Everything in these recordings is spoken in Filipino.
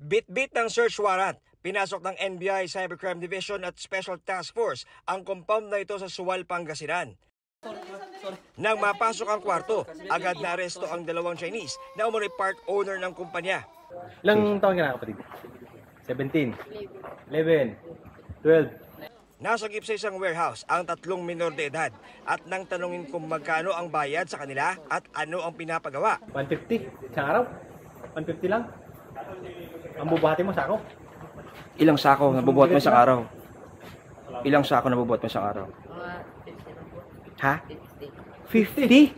Bit-bit ng search warrant, pinasok ng NBI Cybercrime Division at Special Task Force ang compound na ito sa Suwal, Pangasinan. Nang mapasok ang kwarto, agad na aresto ang dalawang Chinese na umano'y part owner ng kumpanya. Ilang taon ka na, kapatid? 17, 11, 12. Nasagip sa isang warehouse ang tatlong minor de edad at nang tanungin kung magkano ang bayad sa kanila at ano ang pinapagawa. 150, isang araw. 150 lang. Ang bubahati mo, sako. Ilang sako nabubuhat mo sa araw? Ilang sako nabubuhat mo sa araw? Ha? 50?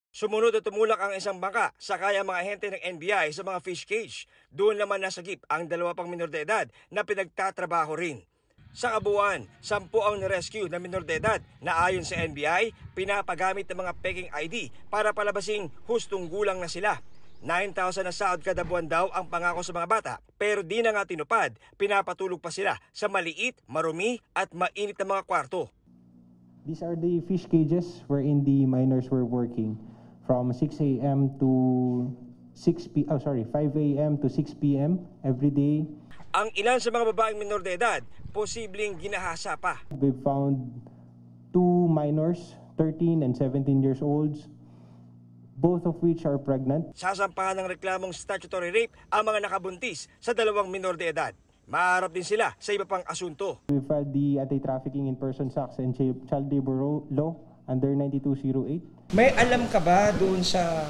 Sumunod at tumulak ang isang bangka, sakay ang mga ahente ng NBI sa mga fish cage. Doon naman nasagip ang dalawa pang minor de edad na pinagtatrabaho rin. Sa kabuuan, 10 ang nirescue na minor de edad na ayon sa NBI, pinapagamit ng mga peking ID para palabasing hustong gulang na sila. 9,000 na sahod kada buwan daw ang pangako sa mga bata, pero di na nga tinupad, pinapatulog pa sila sa maliit, marumi at mainit na mga kwarto. These are the fish cages wherein the miners were working from 6 a.m. to 5 a.m. to 6 p.m. every day. Ang ilan sa mga babaeng minor de edad, posibleng ginahasa pa. We found 2 minors, 13 and 17 years old, both of which are pregnant. Sasampahan ng reklamong statutory rape ang mga nakabuntis sa dalawang minor de edad. Maharap din sila sa iba pang asunto. We filed the Anti-Trafficking in Persons Acts and Child Labor Law under 9208. May alam ka ba doon sa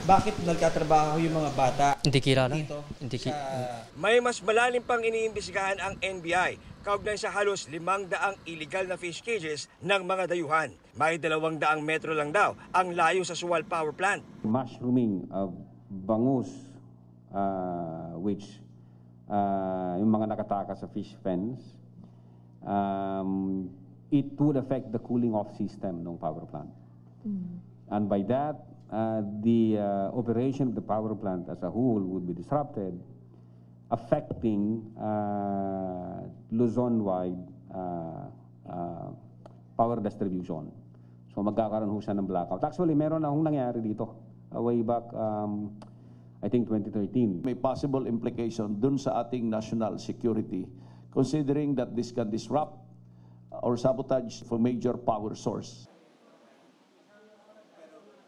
bakit nagtatrabaho yung mga bata? Hindi kilala. Dito, May mas malalim pang iniimbestigahan ang NBI kaugnay sa halos 500 illegal na fish cages ng mga dayuhan. May 200 metro lang daw ang layo sa Suwal Power Plant. Mushrooming of bangus, which yung mga nakatakas sa fish fence, it would affect the cooling off system ng power plant. And by that, the operation of the power plant as a whole would be disrupted, affecting Luzon-wide power distribution. So magkakaroon ho siya ng blackout. Actually, meron na hong nangyari dito. Way back, I think 2013. May possible implication dun sa ating national security, considering that this can disrupt or sabotage for major power source.